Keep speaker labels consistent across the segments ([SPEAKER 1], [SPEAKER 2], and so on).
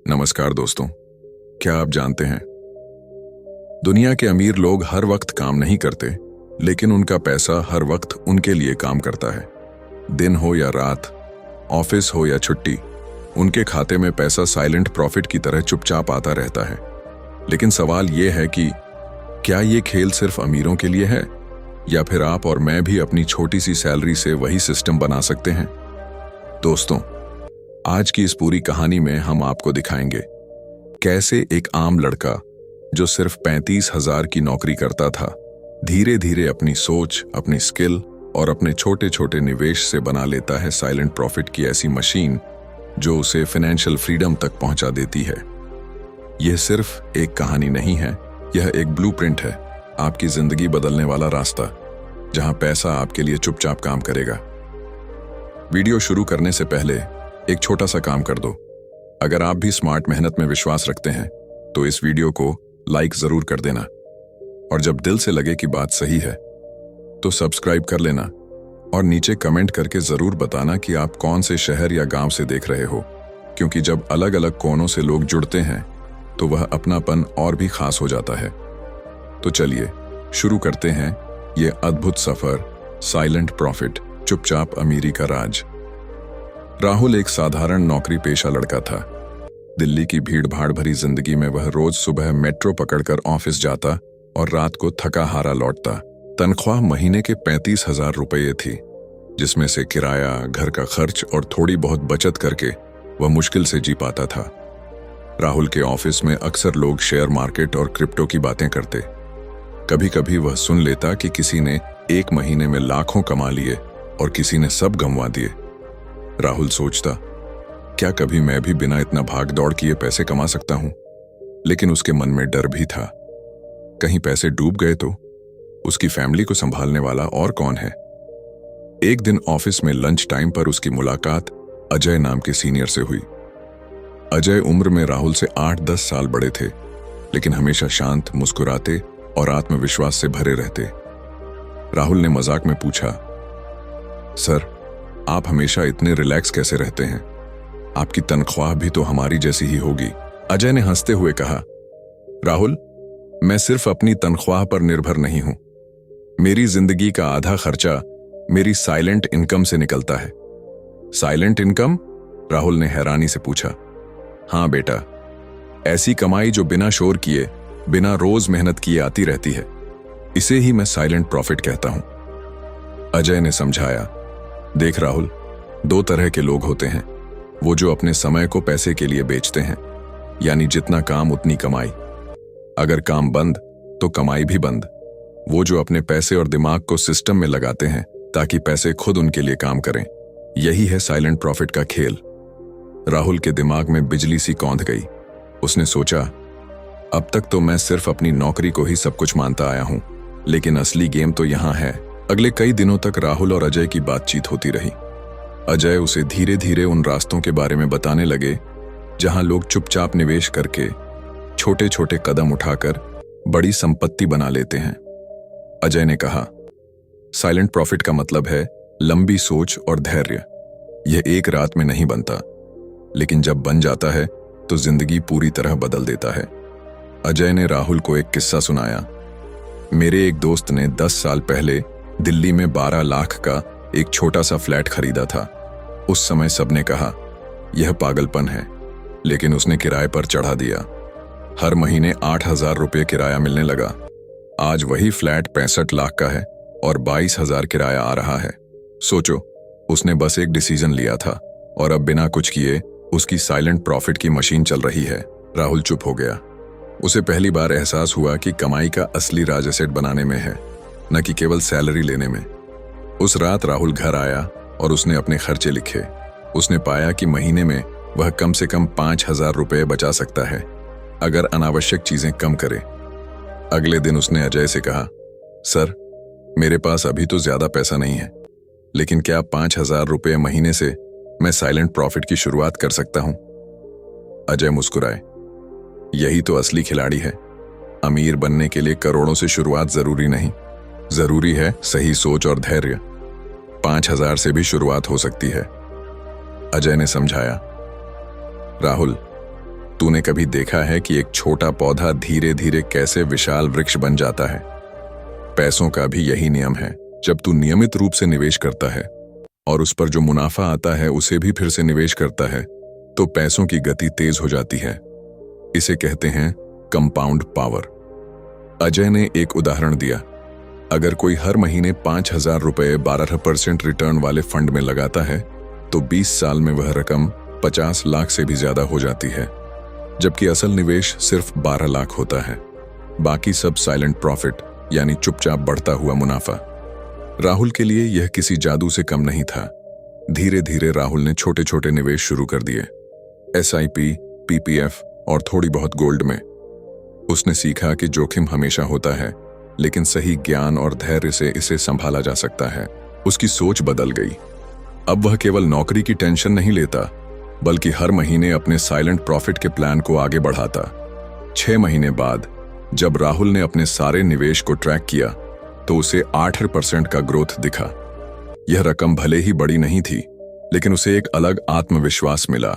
[SPEAKER 1] नमस्कार दोस्तों, क्या आप जानते हैं दुनिया के अमीर लोग हर वक्त काम नहीं करते, लेकिन उनका पैसा हर वक्त उनके लिए काम करता है। दिन हो या रात, ऑफिस हो या छुट्टी, उनके खाते में पैसा साइलेंट प्रॉफिट की तरह चुपचाप आता रहता है। लेकिन सवाल यह है कि क्या ये खेल सिर्फ अमीरों के लिए है, या फिर आप और मैं भी अपनी छोटी सी सैलरी से वही सिस्टम बना सकते हैं? दोस्तों, आज की इस पूरी कहानी में हम आपको दिखाएंगे कैसे एक आम लड़का जो सिर्फ 35,000 की नौकरी करता था, धीरे धीरे अपनी सोच, अपनी स्किल और अपने छोटे छोटे निवेश से बना लेता है साइलेंट प्रॉफिट की ऐसी मशीन जो उसे फाइनेंशियल फ्रीडम तक पहुंचा देती है। यह सिर्फ एक कहानी नहीं है, यह एक ब्लूप्रिंट है, आपकी जिंदगी बदलने वाला रास्ता, जहां पैसा आपके लिए चुपचाप काम करेगा। वीडियो शुरू करने से पहले एक छोटा सा काम कर दो। अगर आप भी स्मार्ट मेहनत में विश्वास रखते हैं तो इस वीडियो को लाइक जरूर कर देना, और जब दिल से लगे कि बात सही है तो सब्सक्राइब कर लेना, और नीचे कमेंट करके जरूर बताना कि आप कौन से शहर या गांव से देख रहे हो, क्योंकि जब अलग अलग कोनों से लोग जुड़ते हैं तो वह अपनापन और भी खास हो जाता है। तो चलिए शुरू करते हैं ये अद्भुत सफर, साइलेंट प्रॉफिट, चुपचाप अमीरी का राज। राहुल एक साधारण नौकरी पेशा लड़का था। दिल्ली की भीड़ भाड़ भरी जिंदगी में वह रोज सुबह मेट्रो पकड़कर ऑफिस जाता और रात को थका हारा लौटता। तनख्वाह महीने के 35,000 रुपये थी, जिसमें से किराया, घर का खर्च और थोड़ी बहुत बचत करके वह मुश्किल से जी पाता था। राहुल के ऑफिस में अक्सर लोग शेयर मार्केट और क्रिप्टो की बातें करते। कभी कभी वह सुन लेता कि किसी ने एक महीने में लाखों कमा लिए और किसी ने सब गंवा दिए। राहुल सोचता, क्या कभी मैं भी बिना इतना भाग दौड़ किए पैसे कमा सकता हूं? लेकिन उसके मन में डर भी था, कहीं पैसे डूब गए तो उसकी फैमिली को संभालने वाला और कौन है। एक दिन ऑफिस में लंच टाइम पर उसकी मुलाकात अजय नाम के सीनियर से हुई। अजय उम्र में राहुल से 8-10 साल बड़े थे, लेकिन हमेशा शांत, मुस्कुराते और आत्मविश्वास से भरे रहते। राहुल ने मजाक में पूछा, सर, आप हमेशा इतने रिलैक्स कैसे रहते हैं? आपकी तनख्वाह भी तो हमारी जैसी ही होगी। अजय ने हंसते हुए कहा, राहुल, मैं सिर्फ अपनी तनख्वाह पर निर्भर नहीं हूं। मेरी जिंदगी का आधा खर्चा मेरी साइलेंट इनकम से निकलता है। Silent income? राहुल ने हैरानी से पूछा। हाँ बेटा, ऐसी कमाई जो बिना शोर किए, बिना रोज मेहनत किए आती रहती है, इसे ही मैं साइलेंट प्रॉफिट कहता हूं। अजय ने समझाया, देख राहुल, 2 तरह के लोग होते हैं। वो जो अपने समय को पैसे के लिए बेचते हैं, यानी जितना काम उतनी कमाई। अगर काम बंद तो कमाई भी बंद। वो जो अपने पैसे और दिमाग को सिस्टम में लगाते हैं ताकि पैसे खुद उनके लिए काम करें, यही है साइलेंट प्रॉफिट का खेल। राहुल के दिमाग में बिजली सी कौंध गई। उसने सोचा, अब तक तो मैं सिर्फ अपनी नौकरी को ही सब कुछ मानता आया हूं, लेकिन असली गेम तो यहां है। अगले कई दिनों तक राहुल और अजय की बातचीत होती रही। अजय उसे धीरे धीरे उन रास्तों के बारे में बताने लगे जहां लोग चुपचाप निवेश करके छोटे छोटे कदम उठाकर बड़ी संपत्ति बना लेते हैं। अजय ने कहा, साइलेंट प्रॉफिट का मतलब है लंबी सोच और धैर्य। यह एक रात में नहीं बनता, लेकिन जब बन जाता है तो जिंदगी पूरी तरह बदल देता है। अजय ने राहुल को एक किस्सा सुनाया। मेरे एक दोस्त ने 10 साल पहले दिल्ली में 12 लाख का एक छोटा सा फ्लैट खरीदा था। उस समय सबने कहा, यह पागलपन है, लेकिन उसने किराए पर चढ़ा दिया। हर महीने 8,000 रुपये किराया मिलने लगा। आज वही फ्लैट 65 लाख का है और 22,000 किराया आ रहा है। सोचो, उसने बस एक डिसीजन लिया था और अब बिना कुछ किए उसकी साइलेंट प्रॉफिट की मशीन चल रही है। राहुल चुप हो गया। उसे पहली बार एहसास हुआ कि कमाई का असली राज एसेट बनाने में है, न कि केवल सैलरी लेने में। उस रात राहुल घर आया और उसने अपने खर्चे लिखे। उसने पाया कि महीने में वह कम से कम 5,000 रुपये बचा सकता है, अगर अनावश्यक चीजें कम करे। अगले दिन उसने अजय से कहा, सर, मेरे पास अभी तो ज्यादा पैसा नहीं है, लेकिन क्या 5,000 रुपये महीने से मैं साइलेंट प्रॉफिट की शुरुआत कर सकता हूं? अजय मुस्कुराए, यही तो असली खिलाड़ी है। अमीर बनने के लिए करोड़ों से शुरुआत जरूरी नहीं, जरूरी है सही सोच और धैर्य। 5,000 से भी शुरुआत हो सकती है। अजय ने समझाया, राहुल, तूने कभी देखा है कि एक छोटा पौधा धीरे धीरे कैसे विशाल वृक्ष बन जाता है? पैसों का भी यही नियम है। जब तू नियमित रूप से निवेश करता है और उस पर जो मुनाफा आता है उसे भी फिर से निवेश करता है, तो पैसों की गति तेज हो जाती है। इसे कहते हैं कंपाउंड पावर। अजय ने एक उदाहरण दिया। अगर कोई हर महीने 5,000 रुपए 12% रिटर्न वाले फंड में लगाता है तो 20 साल में वह रकम 50 लाख से भी ज्यादा हो जाती है, जबकि असल निवेश सिर्फ 12 लाख होता है। बाकी सब साइलेंट प्रॉफिट, यानी चुपचाप बढ़ता हुआ मुनाफा। राहुल के लिए यह किसी जादू से कम नहीं था। धीरे धीरे राहुल ने छोटे छोटे निवेश शुरू कर दिए, SIP, PPF और थोड़ी बहुत गोल्ड में। उसने सीखा कि जोखिम हमेशा होता है, लेकिन सही ज्ञान और धैर्य से इसे संभाला जा सकता है। उसकी सोच बदल गई। अब वह केवल नौकरी की टेंशन नहीं लेता, बल्कि हर महीने अपने साइलेंट प्रॉफिट के प्लान को आगे बढ़ाता। 6 महीने बाद जब राहुल ने अपने सारे निवेश को ट्रैक किया तो उसे 8% का ग्रोथ दिखा। यह रकम भले ही बड़ी नहीं थी, लेकिन उसे एक अलग आत्मविश्वास मिला।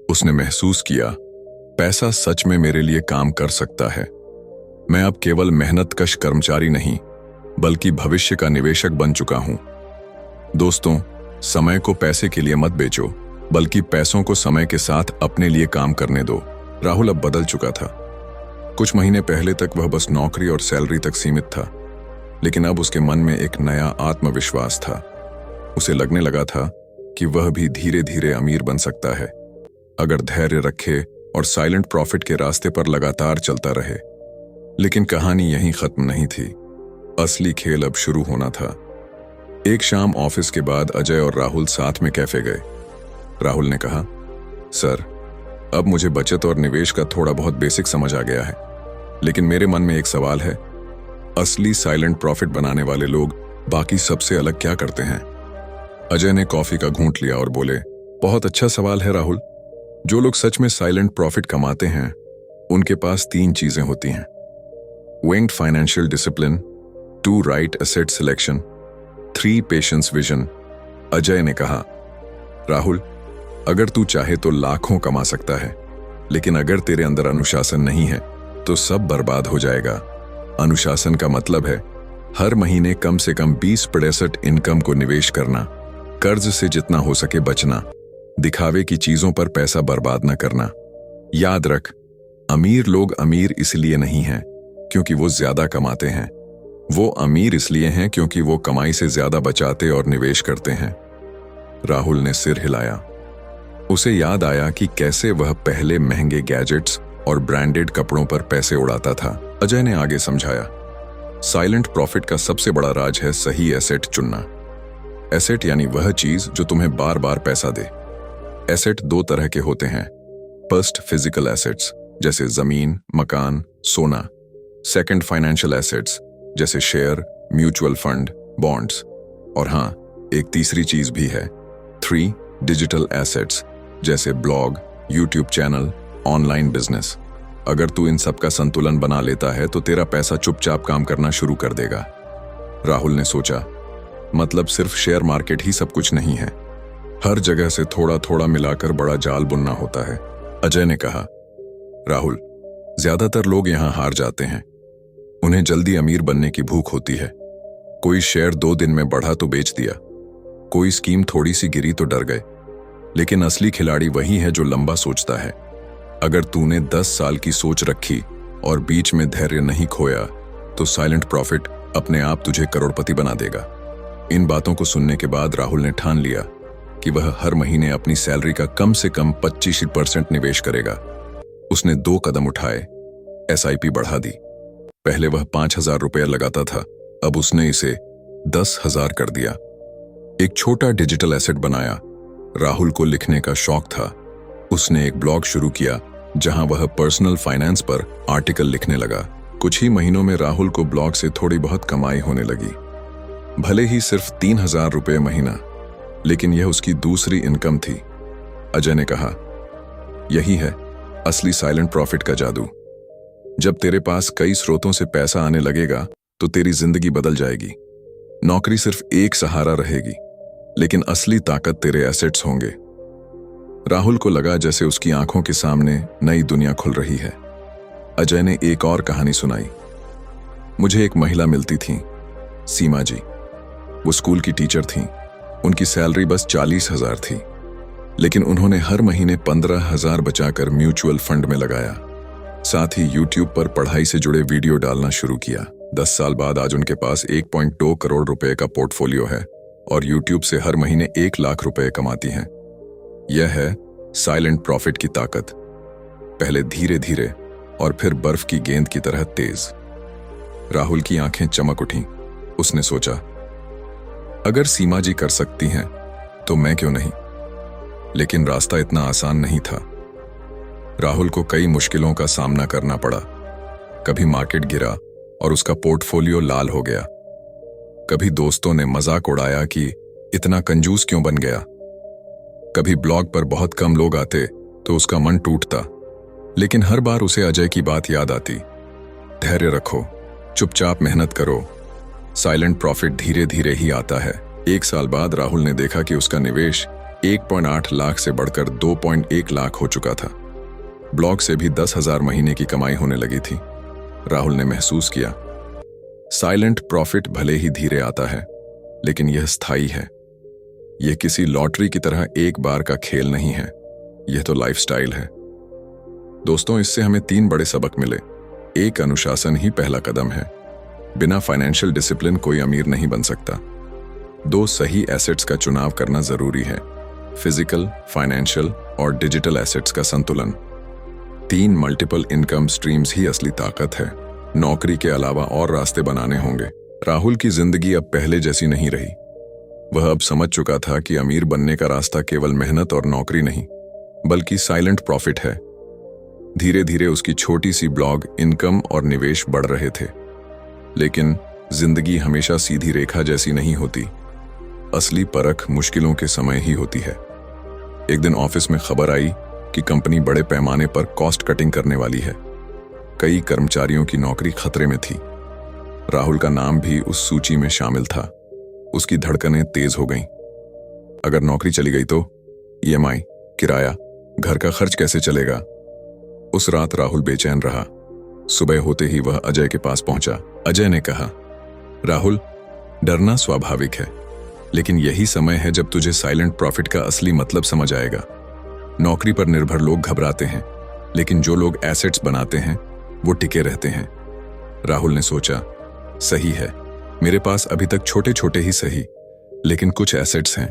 [SPEAKER 1] उसने महसूस किया, पैसा सच में मेरे लिए काम कर सकता है। मैं अब केवल मेहनतकश कर्मचारी नहीं, बल्कि भविष्य का निवेशक बन चुका हूं। दोस्तों, समय को पैसे के लिए मत बेचो, बल्कि पैसों को समय के साथ अपने लिए काम करने दो। राहुल अब बदल चुका था। कुछ महीने पहले तक वह बस नौकरी और सैलरी तक सीमित था, लेकिन अब उसके मन में एक नया आत्मविश्वास था। उसे लगने लगा था कि वह भी धीरे धीरे अमीर बन सकता है, अगर धैर्य रखे और साइलेंट प्रॉफिट के रास्ते पर लगातार चलता रहे। लेकिन कहानी यहीं खत्म नहीं थी। असली खेल अब शुरू होना था। एक शाम ऑफिस के बाद अजय और राहुल साथ में कैफे गए। राहुल ने कहा, सर, अब मुझे बचत और निवेश का थोड़ा बहुत बेसिक समझ आ गया है, लेकिन मेरे मन में एक सवाल है। असली साइलेंट प्रॉफिट बनाने वाले लोग बाकी सबसे अलग क्या करते हैं? अजय ने कॉफी का घूंट लिया और बोले, बहुत अच्छा सवाल है राहुल। जो लोग सच में साइलेंट प्रॉफिट कमाते हैं, उनके पास 3 चीजें होती हैं: winged financial discipline, 2 right asset selection, 3 patience vision। Ajay ने कहा, राहुल, अगर तू चाहे तो लाखों कमा सकता है, लेकिन अगर तेरे अंदर अनुशासन नहीं है तो सब बर्बाद हो जाएगा। अनुशासन का मतलब है हर महीने कम से कम 20% इनकम को निवेश करना, कर्ज से जितना हो सके बचना, दिखावे की चीजों पर पैसा बर्बाद न करना। याद रख, अमीर लोग अमीर इसलिए नहीं हैं क्योंकि वो ज्यादा कमाते हैं, वो अमीर इसलिए हैं क्योंकि वो कमाई से ज्यादा बचाते और निवेश करते हैं। राहुल ने सिर हिलाया। उसे याद आया कि कैसे वह पहले महंगे गैजेट्स और ब्रांडेड कपड़ों पर पैसे उड़ाता था। अजय ने आगे समझाया, साइलेंट प्रॉफिट का सबसे बड़ा राज है सही एसेट चुनना। एसेट यानी वह चीज जो तुम्हें बार बार पैसा दे। एसेट 2 तरह के होते हैं। फर्स्ट, फिजिकल एसेट्स जैसे जमीन, मकान, सोना। सेकंड, फाइनेंशियल एसेट्स जैसे शेयर, म्यूचुअल फंड, बॉन्ड्स। और हाँ, एक तीसरी चीज भी है, 3, डिजिटल एसेट्स जैसे blog, YouTube channel, online business. अगर तू इन सब का संतुलन बना लेता है तो तेरा पैसा चुपचाप काम करना शुरू कर देगा। राहुल ने सोचा, मतलब सिर्फ शेयर मार्केट ही सब कुछ नहीं है, हर जगह से थोड़ा थोड़ा मिलाकर बड़ा जाल बुनना होता है। अजय ने कहा, राहुल, ज्यादातर लोग यहां हार जाते हैं। उन्हें जल्दी अमीर बनने की भूख होती है। कोई शेयर 2 दिन में बढ़ा तो बेच दिया, कोई स्कीम थोड़ी सी गिरी तो डर गए। लेकिन असली खिलाड़ी वही है जो लंबा सोचता है। अगर तूने 10 साल की सोच रखी और बीच में धैर्य नहीं खोया तो साइलेंट प्रॉफिट अपने आप तुझे करोड़पति बना देगा। इन बातों को सुनने के बाद राहुल ने ठान लिया कि वह हर महीने अपनी सैलरी का कम से कम 25% निवेश करेगा। उसने 2 कदम उठाए, SIP बढ़ा दी। पहले वह 5,000 रुपया लगाता था, अब उसने इसे 10,000 कर दिया। एक छोटा डिजिटल एसेट बनाया। राहुल को लिखने का शौक था। उसने एक ब्लॉग शुरू किया जहां वह पर्सनल फाइनेंस पर आर्टिकल लिखने लगा। कुछ ही महीनों में राहुल को ब्लॉग से थोड़ी बहुत कमाई होने लगी। भले ही सिर्फ 3,000 रुपये महीना, लेकिन यह उसकी दूसरी इनकम थी। अजय ने कहा, यही है असली साइलेंट प्रॉफिट का जादू। जब तेरे पास कई स्रोतों से पैसा आने लगेगा तो तेरी जिंदगी बदल जाएगी। नौकरी सिर्फ एक सहारा रहेगी, लेकिन असली ताकत तेरे एसेट्स होंगे। राहुल को लगा जैसे उसकी आंखों के सामने नई दुनिया खुल रही है। अजय ने एक और कहानी सुनाई। मुझे एक महिला मिलती थी, सीमा जी। वो स्कूल की टीचर थीं। उनकी सैलरी बस 40,000 थी, लेकिन उन्होंने हर महीने 15,000 बचाकर म्यूचुअल फंड में लगाया। साथ ही यूट्यूब पर पढ़ाई से जुड़े वीडियो डालना शुरू किया। 10 साल बाद आज उनके पास 1.2 करोड़ रुपए का पोर्टफोलियो है और यूट्यूब से हर महीने 1 लाख रुपए कमाती हैं। यह है साइलेंट प्रॉफिट की ताकत। पहले धीरे धीरे और फिर बर्फ की गेंद की तरह तेज। राहुल की आंखें चमक उठीं। उसने सोचा, अगर सीमा जी कर सकती हैं तो मैं क्यों नहीं। लेकिन रास्ता इतना आसान नहीं था। राहुल को कई मुश्किलों का सामना करना पड़ा। कभी मार्केट गिरा और उसका पोर्टफोलियो लाल हो गया। कभी दोस्तों ने मजाक उड़ाया कि इतना कंजूस क्यों बन गया। कभी ब्लॉग पर बहुत कम लोग आते तो उसका मन टूटता। लेकिन हर बार उसे अजय की बात याद आती, धैर्य रखो, चुपचाप मेहनत करो, साइलेंट प्रॉफिट धीरे धीरे ही आता है। 1 साल बाद राहुल ने देखा कि उसका निवेश 1.8 लाख से बढ़कर 2.1 लाख हो चुका था। ब्लॉग से भी 10,000 महीने की कमाई होने लगी थी। राहुल ने महसूस किया, साइलेंट प्रॉफिट भले ही धीरे आता है, लेकिन यह स्थायी है। यह किसी लॉटरी की तरह एक बार का खेल नहीं है, यह तो लाइफस्टाइल है। दोस्तों, इससे हमें 3 बड़े सबक मिले। 1, अनुशासन ही पहला कदम है। बिना फाइनेंशियल डिसिप्लिन कोई अमीर नहीं बन सकता। 2, सही एसेट्स का चुनाव करना जरूरी है। फिजिकल, फाइनेंशियल और डिजिटल एसेट्स का संतुलन। 3, मल्टीपल इनकम स्ट्रीम्स ही असली ताकत है। नौकरी के अलावा और रास्ते बनाने होंगे। राहुल की जिंदगी अब पहले जैसी नहीं रही। वह अब समझ चुका था कि अमीर बनने का रास्ता केवल मेहनत और नौकरी नहीं, बल्कि साइलेंट प्रॉफिट है। धीरे धीरे उसकी छोटी सी ब्लॉग इनकम और निवेश बढ़ रहे थे। लेकिन जिंदगी हमेशा सीधी रेखा जैसी नहीं होती। असली परख मुश्किलों के समय ही होती है। एक दिन ऑफिस में खबर आई कि कंपनी बड़े पैमाने पर कॉस्ट कटिंग करने वाली है। कई कर्मचारियों की नौकरी खतरे में थी। राहुल का नाम भी उस सूची में शामिल था। उसकी धड़कनें तेज हो गईं। अगर नौकरी चली गई तो EMI, किराया, घर का खर्च कैसे चलेगा। उस रात राहुल बेचैन रहा। सुबह होते ही वह अजय के पास पहुंचा। अजय ने कहा, राहुल, डरना स्वाभाविक है, लेकिन यही समय है जब तुझे साइलेंट प्रॉफिट का असली मतलब समझ आएगा। नौकरी पर निर्भर लोग घबराते हैं, लेकिन जो लोग एसेट्स बनाते हैं वो टिके रहते हैं। राहुल ने सोचा, सही है, मेरे पास अभी तक छोटे छोटे ही सही, लेकिन कुछ एसेट्स हैं।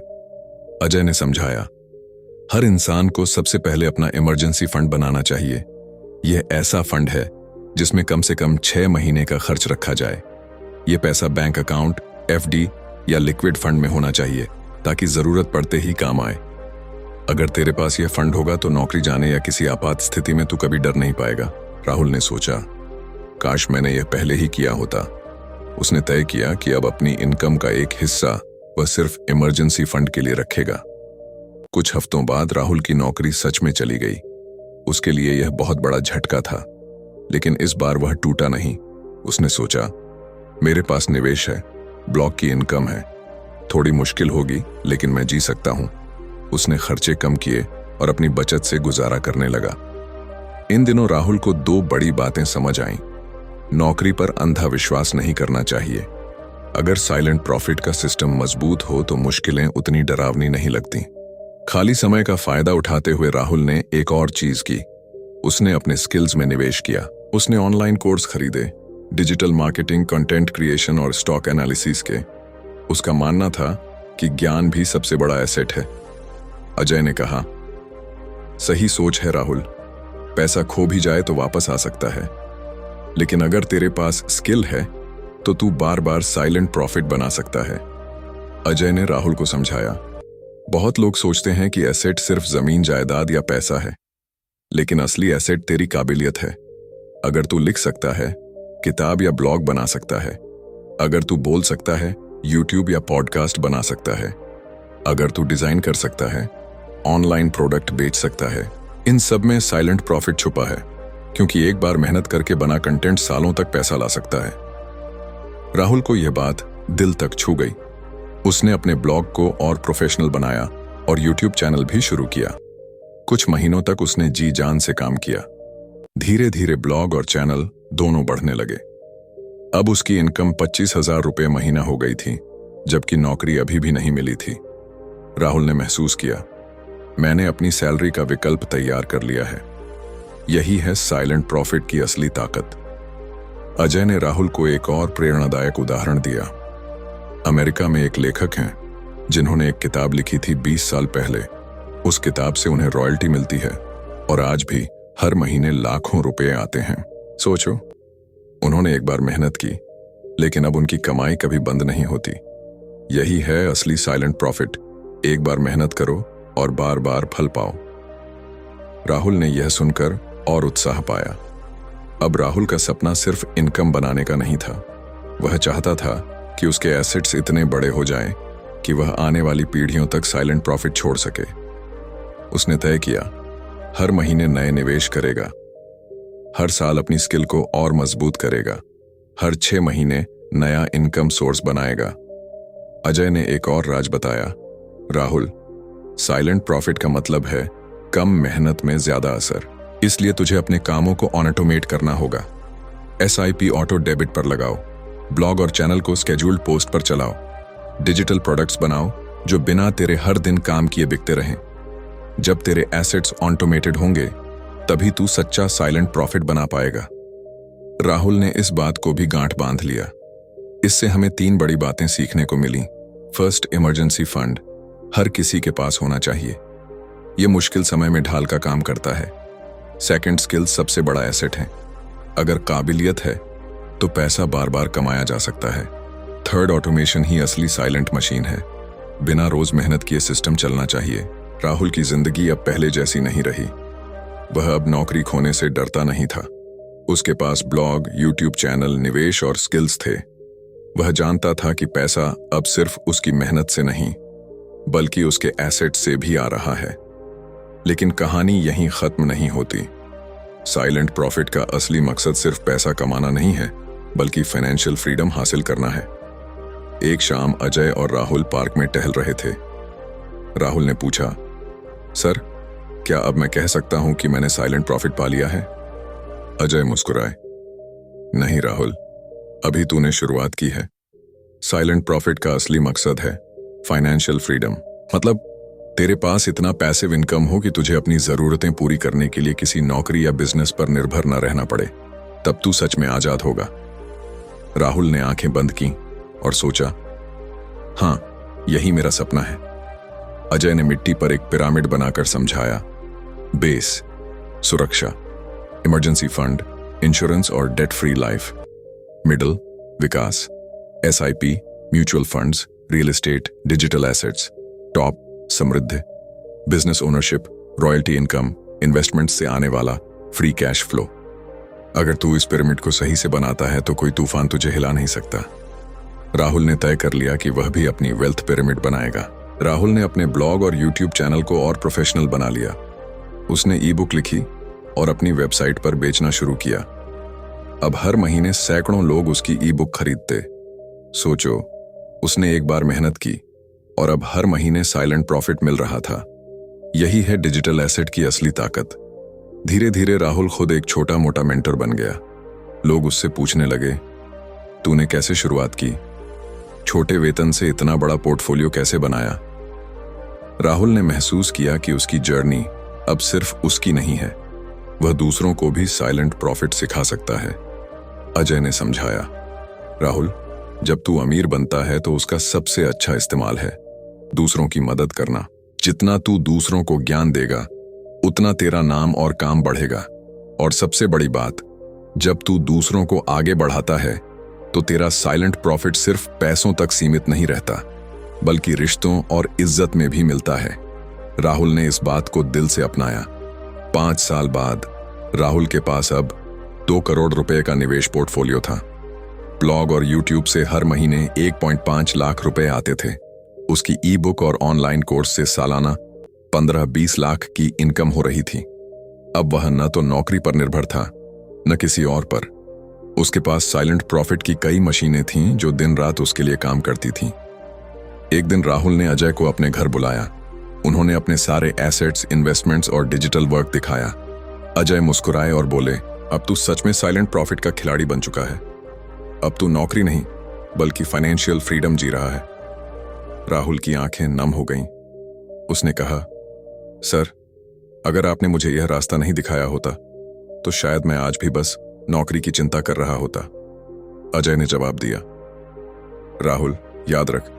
[SPEAKER 1] अजय ने समझाया, हर इंसान को सबसे पहले अपना इमरजेंसी फंड बनाना चाहिए। यह ऐसा फंड है जिसमें कम से कम 6 महीने का खर्च रखा जाए। यह पैसा बैंक अकाउंट, FD या लिक्विड फंड में होना चाहिए, ताकि जरूरत पड़ते ही काम आए। अगर तेरे पास यह फंड होगा तो नौकरी जाने या किसी आपात स्थिति में तू कभी डर नहीं पाएगा। राहुल ने सोचा, काश मैंने यह पहले ही किया होता। उसने तय किया कि अब अपनी इनकम का एक हिस्सा वह सिर्फ इमरजेंसी फंड के लिए रखेगा। कुछ हफ्तों बाद राहुल की नौकरी सच में चली गई। उसके लिए यह बहुत बड़ा झटका था, लेकिन इस बार वह टूटा नहीं। उसने सोचा, मेरे पास निवेश है, ब्लॉक की इनकम है, थोड़ी मुश्किल होगी लेकिन मैं जी सकता हूं। उसने खर्चे कम किए और अपनी बचत से गुजारा करने लगा। इन दिनों राहुल को 2 बड़ी बातें समझ आईं। नौकरी पर अंधा विश्वास नहीं करना चाहिए। अगर साइलेंट प्रॉफिट का सिस्टम मजबूत हो तो मुश्किलें उतनी डरावनी नहीं लगती। खाली समय का फायदा उठाते हुए राहुल ने एक और चीज की। उसने अपने स्किल्स में निवेश किया। उसने ऑनलाइन कोर्स खरीदे, डिजिटल मार्केटिंग, कंटेंट क्रिएशन और स्टॉक एनालिसिस के। उसका मानना था कि ज्ञान भी सबसे बड़ा एसेट है। अजय ने कहा, सही सोच है राहुल, पैसा खो भी जाए तो वापस आ सकता है, लेकिन अगर तेरे पास स्किल है तो तू बार बार साइलेंट प्रॉफिट बना सकता है। अजय ने राहुल को समझाया, बहुत लोग सोचते हैं कि एसेट सिर्फ जमीन, जायदाद या पैसा है, लेकिन असली एसेट तेरी काबिलियत है। अगर तू लिख सकता है, किताब या ब्लॉग बना सकता है, अगर तू बोल सकता है, यूट्यूब या पॉडकास्ट बना सकता है, अगर तू डिजाइन कर सकता है, ऑनलाइन प्रोडक्ट बेच सकता है, इन सब में साइलेंट प्रॉफिट छुपा है, क्योंकि एक बार मेहनत करके बना कंटेंट सालों तक पैसा ला सकता है। राहुल को यह बात दिल तक छू गई। उसने अपने ब्लॉग को और प्रोफेशनल बनाया और यूट्यूब चैनल भी शुरू किया। कुछ महीनों तक उसने जी जान से काम किया। धीरे धीरे ब्लॉग और चैनल दोनों बढ़ने लगे। अब उसकी इनकम 25,000 रुपये महीना हो गई थी, जबकि नौकरी अभी भी नहीं मिली थी। राहुल ने महसूस किया, मैंने अपनी सैलरी का विकल्प तैयार कर लिया है। यही है साइलेंट प्रॉफिट की असली ताकत। अजय ने राहुल को एक और प्रेरणादायक उदाहरण दिया। अमेरिका में एक लेखक हैं जिन्होंने एक किताब लिखी थी 20 साल पहले। उस किताब से उन्हें रॉयल्टी मिलती है और आज भी हर महीने लाखों रुपए आते हैं। सोचो, उन्होंने एक बार मेहनत की, लेकिन अब उनकी कमाई कभी बंद नहीं होती। यही है असली साइलेंट प्रॉफिट। एक बार मेहनत करो और बार बार फल पाओ। राहुल ने यह सुनकर और उत्साह पाया। अब राहुल का सपना सिर्फ इनकम बनाने का नहीं था। वह चाहता था कि उसके एसेट्स इतने बड़े हो जाएं कि वह आने वाली पीढ़ियों तक साइलेंट प्रॉफिट छोड़ सके। उसने तय किया, हर महीने नए निवेश करेगा, हर साल अपनी स्किल को और मजबूत करेगा, हर 6 महीने नया इनकम सोर्स बनाएगा। अजय ने एक और राज बताया, राहुल, साइलेंट प्रॉफिट का मतलब है कम मेहनत में ज्यादा असर। इसलिए तुझे अपने कामों को ऑटोमेट करना होगा। SIP ऑटो डेबिट पर लगाओ, ब्लॉग और चैनल को स्केड्यूल्ड पोस्ट पर चलाओ, डिजिटल प्रोडक्ट्स बनाओ जो बिना तेरे हर दिन काम किए बिकते रहें। जब तेरे एसेट्स ऑटोमेटेड होंगे, तभी तू सच्चा साइलेंट प्रॉफिट बना पाएगा। राहुल ने इस बात को भी गांठ बांध लिया। इससे हमें 3 बड़ी बातें सीखने को मिली। फर्स्ट, इमरजेंसी फंड हर किसी के पास होना चाहिए। यह मुश्किल समय में ढाल का काम करता है। सेकंड, स्किल सबसे बड़ा एसेट है। अगर काबिलियत है तो पैसा बार बार कमाया जा सकता है। थर्ड, ऑटोमेशन ही असली साइलेंट मशीन है। बिना रोज मेहनत किए सिस्टम चलना चाहिए। राहुल की जिंदगी अब पहले जैसी नहीं रही। वह अब नौकरी खोने से डरता नहीं था। उसके पास ब्लॉग, यूट्यूब चैनल, निवेश और स्किल्स थे। वह जानता था कि पैसा अब सिर्फ उसकी मेहनत से नहीं, बल्कि उसके एसेट से भी आ रहा है। लेकिन कहानी यहीं खत्म नहीं होती। साइलेंट प्रॉफिट का असली मकसद सिर्फ पैसा कमाना नहीं है, बल्कि फाइनेंशियल फ्रीडम हासिल करना है। एक शाम अजय और राहुल पार्क में टहल रहे थे। राहुल ने पूछा, सर, क्या अब मैं कह सकता हूं कि मैंने साइलेंट प्रॉफिट पा लिया है? अजय मुस्कुराए, नहीं राहुल, अभी तूने शुरुआत की है। साइलेंट प्रॉफिट का असली मकसद है फाइनेंशियल फ्रीडम। मतलब तेरे पास इतना पैसिव इनकम हो कि तुझे अपनी जरूरतें पूरी करने के लिए किसी नौकरी या बिजनेस पर निर्भर न रहना पड़े। तब तू सच में आजाद होगा। राहुल ने आंखें बंद की और सोचा, हां, यही मेरा सपना है। अजय ने मिट्टी पर एक पिरामिड बनाकर समझाया, बेस सुरक्षा, इमरजेंसी फंड, इंश्योरेंस और डेट फ्री लाइफ, मिडल विकास, SIP, mutual funds, real estate, digital assets, top समृद्धि, business ownership, royalty income, investment से आने वाला फ्री कैश फ्लो। अगर तू इस पिरामिड को सही से बनाता है तो कोई तूफान तुझे हिला नहीं सकता। राहुल ने तय कर लिया कि वह भी अपनी वेल्थ पिरामिड बनाएगा। राहुल ने अपने ब्लॉग और यूट्यूब चैनल को और प्रोफेशनल बना लिया। उसने ई-बुक लिखी और अपनी वेबसाइट पर बेचना शुरू किया। अब हर महीने सैकड़ों लोग उसकी ई-बुक खरीदते। सोचो, उसने एक बार मेहनत की और अब हर महीने साइलेंट प्रॉफिट मिल रहा था। यही है डिजिटल एसेट की असली ताकत। धीरे धीरे राहुल खुद एक छोटा मोटा मेंटर बन गया। लोग उससे पूछने लगे, तूने कैसे शुरुआत की? छोटे वेतन से इतना बड़ा पोर्टफोलियो कैसे बनाया? राहुल ने महसूस किया कि उसकी जर्नी अब सिर्फ उसकी नहीं है, वह दूसरों को भी साइलेंट प्रॉफिट सिखा सकता है। अजय ने समझाया, राहुल, जब तू अमीर बनता है तो उसका सबसे अच्छा इस्तेमाल है दूसरों की मदद करना। जितना तू दूसरों को ज्ञान देगा, उतना तेरा नाम और काम बढ़ेगा। और सबसे बड़ी बात, जब तू दूसरों को आगे बढ़ाता है तो तेरा साइलेंट प्रॉफिट सिर्फ पैसों तक सीमित नहीं रहता, बल्कि रिश्तों और इज्जत में भी मिलता है। राहुल ने इस बात को दिल से अपनाया। 5 साल बाद राहुल के पास अब 2 करोड़ रुपए का निवेश पोर्टफोलियो था। ब्लॉग और यूट्यूब से हर महीने 1.5 लाख रुपए आते थे। उसकी ई-बुक और ऑनलाइन कोर्स से सालाना 15-20 लाख की इनकम हो रही थी। अब वह न तो नौकरी पर निर्भर था, न किसी और पर। उसके पास साइलेंट प्रॉफिट की कई मशीनें थीं जो दिन रात उसके लिए काम करती थीं। एक दिन राहुल ने अजय को अपने घर बुलाया। उन्होंने अपने सारे एसेट्स, इन्वेस्टमेंट्स और डिजिटल वर्क दिखाया। अजय मुस्कुराए और बोले, अब तू सच में साइलेंट प्रॉफिट का खिलाड़ी बन चुका है। अब तू नौकरी नहीं बल्कि फाइनेंशियल फ्रीडम जी रहा है। राहुल की आंखें नम हो गईं। उसने कहा, सर, अगर आपने मुझे यह रास्ता नहीं दिखाया होता तो शायद मैं आज भी बस नौकरी की चिंता कर रहा होता। अजय ने जवाब दिया, राहुल, याद रख,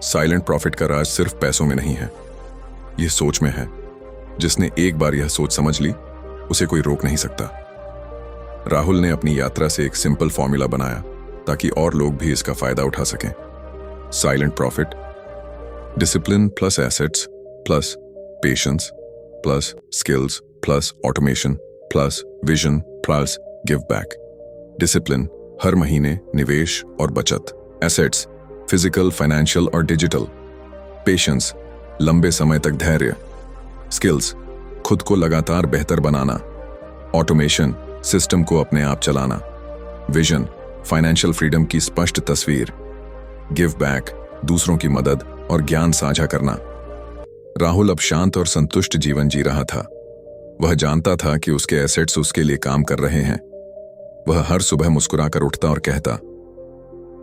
[SPEAKER 1] साइलेंट प्रॉफिट का राज सिर्फ पैसों में नहीं है, यह सोच में है। जिसने एक बार यह सोच समझ ली उसे कोई रोक नहीं सकता। राहुल ने अपनी यात्रा से एक सिंपल फॉर्मूला बनाया ताकि और लोग भी इसका फायदा उठा सकें। Silent profit: discipline plus assets plus patience plus skills plus automation plus vision plus give back. Discipline: हर महीने निवेश और बचत। एसेट्स: फिजिकल, फाइनेंशियल और डिजिटल। पेशेंस: लंबे समय तक धैर्य। स्किल्स: खुद को लगातार बेहतर बनाना। ऑटोमेशन: सिस्टम को अपने आप चलाना। विजन: फाइनेंशियल फ्रीडम की स्पष्ट तस्वीर। गिव बैक: दूसरों की मदद और ज्ञान साझा करना। राहुल अब शांत और संतुष्ट जीवन जी रहा था। वह जानता था कि उसके एसेट्स उसके लिए काम कर रहे हैं। वह हर सुबह मुस्कुराकर उठता और कहता,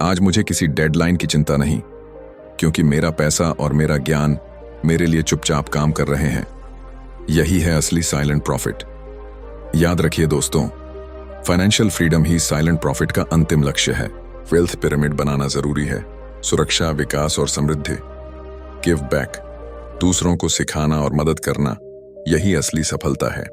[SPEAKER 1] आज मुझे किसी डेडलाइन की चिंता नहीं, क्योंकि मेरा पैसा और मेरा ज्ञान मेरे लिए चुपचाप काम कर रहे हैं। यही है असली साइलेंट प्रॉफिट। याद रखिए दोस्तों, फाइनेंशियल फ्रीडम ही साइलेंट प्रॉफिट का अंतिम लक्ष्य है। वेल्थ पिरामिड बनाना जरूरी है, सुरक्षा, विकास और समृद्धि। गिव बैक: दूसरों को सिखाना और मदद करना, यही असली सफलता है।